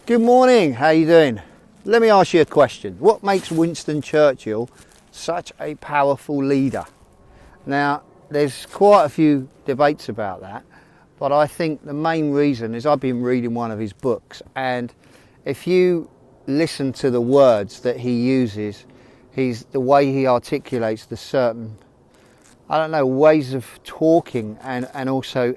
Good morning, how you doing? Let me ask you a question. What makes Winston Churchill such a powerful leader? Now, there's quite a few debates about that, but I think the main reason is I've been reading one of his books, and if you listen to the words that he uses, the way he articulates the certain, ways of talking and also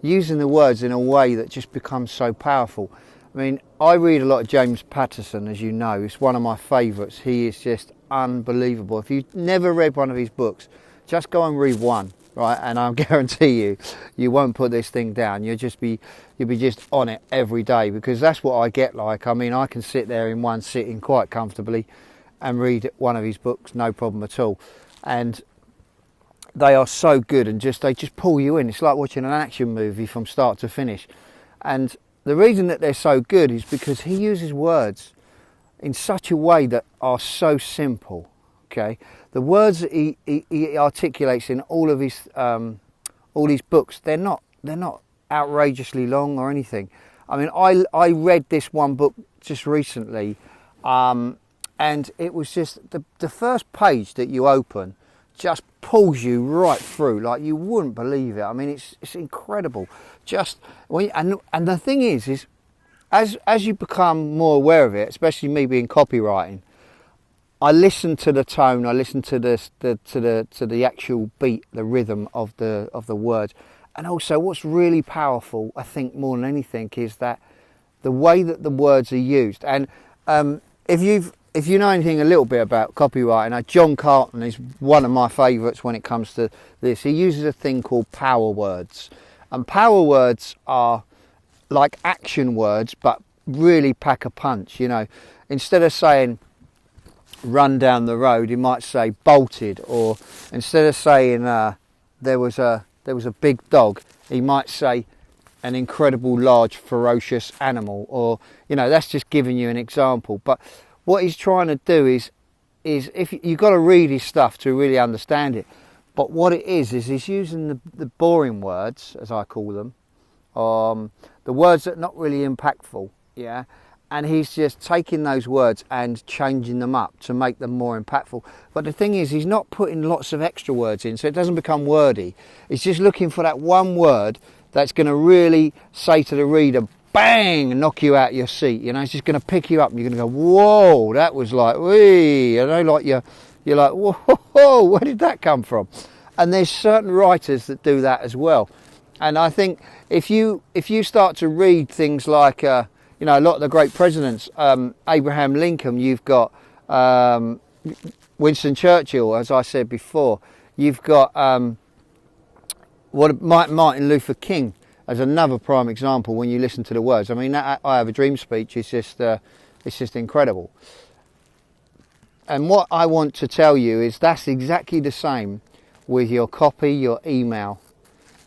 using the words in a way that just becomes so powerful. I mean, I read a lot of James Patterson, as you know. It's one of my favourites. He is just unbelievable. If you've never read one of his books, just go and read one, right? And I'll guarantee you, you won't put this thing down. You'll be just on it every day, because that's what I get like. I mean, I can sit there in one sitting quite comfortably and read one of his books, no problem at all. And they are so good, and they just pull you in. It's like watching an action movie from start to finish. And the reason that they're so good is because he uses words in such a way that are so simple. Okay, the words that he articulates in all these books, they're not outrageously long or anything. I mean, I read this one book just recently, and it was just the first page that you open just pulls you right through, like you wouldn't believe it. I mean, it's incredible. And the thing is as you become more aware of it, especially me being copywriting, I listen to the tone, I listen to the actual beat, the rhythm of the words, and also what's really powerful, I think more than anything, is that the way that the words are used. And if you know anything a little bit about copywriting, John Calton is one of my favourites when it comes to this. He uses a thing called power words. And power words are like action words, but really pack a punch. You know, instead of saying run down the road, he might say bolted. Or instead of saying there was a big dog, he might say an incredible large ferocious animal. Or, you know, that's just giving you an example. But what he's trying to do is if you've got to read his stuff to really understand it. But what it is he's using the boring words, as I call them, the words that are not really impactful, yeah. And he's just taking those words and changing them up to make them more impactful. But the thing is, he's not putting lots of extra words in, so it doesn't become wordy. He's just looking for that one word that's going to really say to the reader, bang, knock you out your seat. You know, it's just going to pick you up, and you're going to go, whoa, that was like, wee. You know, like you're like, whoa, where did that come from? And there's certain writers that do that as well. And I think if you start to read things like, a lot of the great presidents, Abraham Lincoln, you've got Winston Churchill, as I said before, you've got Martin Luther King as another prime example. When you listen to the words, I mean, that I Have a Dream speech is just incredible. And what I want to tell you is that's exactly the same with your copy, your email,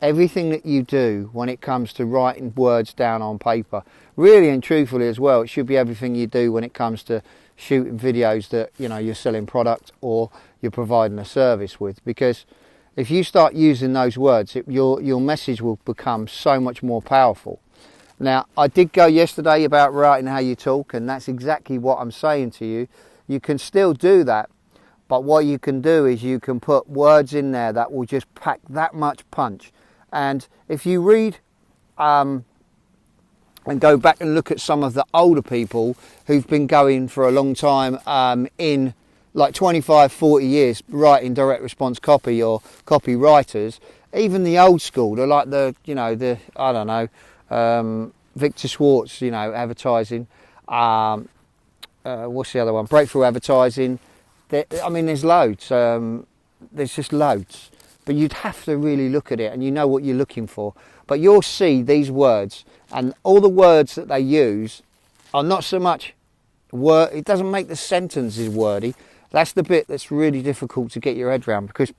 everything that you do when it comes to writing words down on paper. Really and truthfully as well, it should be everything you do when it comes to shooting videos that, you know, you're selling product or you're providing a service with. Because if you start using those words, your message will become so much more powerful. Now, I did go yesterday about writing how you talk, and that's exactly what I'm saying to you. You can still do that, but what you can do is you can put words in there that will just pack that much punch. And if you read and go back and look at some of the older people who've been going for a long time in like 25, 40 years writing direct response copy or copywriters, even the old school, they're like Victor Schwartz, advertising, what's the other one? Breakthrough advertising. There's loads. There's just loads. But you'd have to really look at it, and you know what you're looking for. But you'll see these words, and all the words that they use are not so much word. It doesn't make the sentences wordy. That's the bit that's really difficult to get your head around, because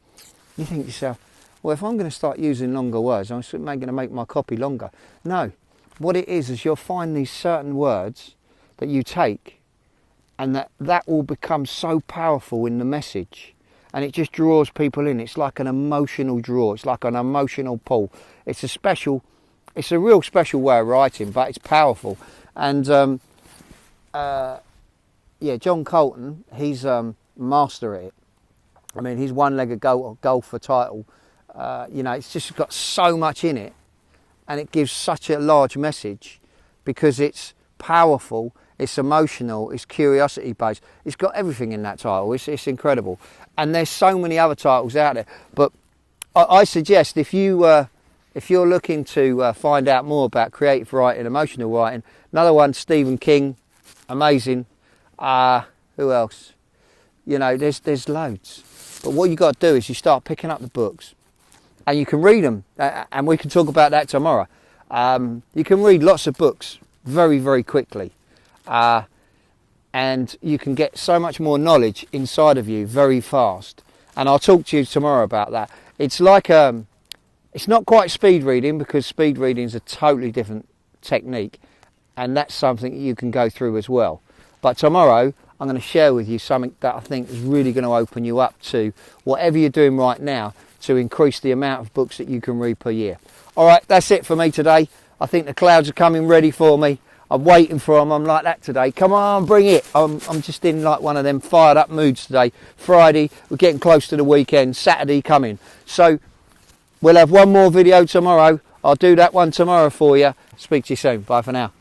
you think to yourself, well, if I'm going to start using longer words, I'm going to make my copy longer. No. What it is you'll find these certain words that you take, and that will become so powerful in the message, and it just draws people in. It's like an emotional draw. It's like an emotional pull. It's a special it's a real special way of writing, but it's powerful. And yeah, John Calton, he's master at it. I mean, his one-legged golfer title, you know, it's just got so much in it, and it gives such a large message because it's powerful, it's emotional, it's curiosity based. It's got everything in that title. It's incredible. And there's so many other titles out there. But I suggest if you're looking to find out more about creative writing, emotional writing, another one, Stephen King, amazing. Who else? You know, there's loads. But what you got to do is you start picking up the books, and you can read them, and we can talk about that tomorrow. You can read lots of books very, very quickly, and you can get so much more knowledge inside of you very fast. And I'll talk to you tomorrow about that. It's like it's not quite speed reading, because speed reading is a totally different technique, and that's something you can go through as well. But tomorrow I'm going to share with you something that I think is really going to open you up to whatever you're doing right now to increase the amount of books that you can read per year. All right, that's it for me today. I think the clouds are coming ready for me. I'm waiting for them. I'm like that today. Come on, bring it. I'm just in like one of them fired up moods today. Friday, we're getting close to the weekend. Saturday coming. So we'll have one more video tomorrow. I'll do that one tomorrow for you. Speak to you soon. Bye for now.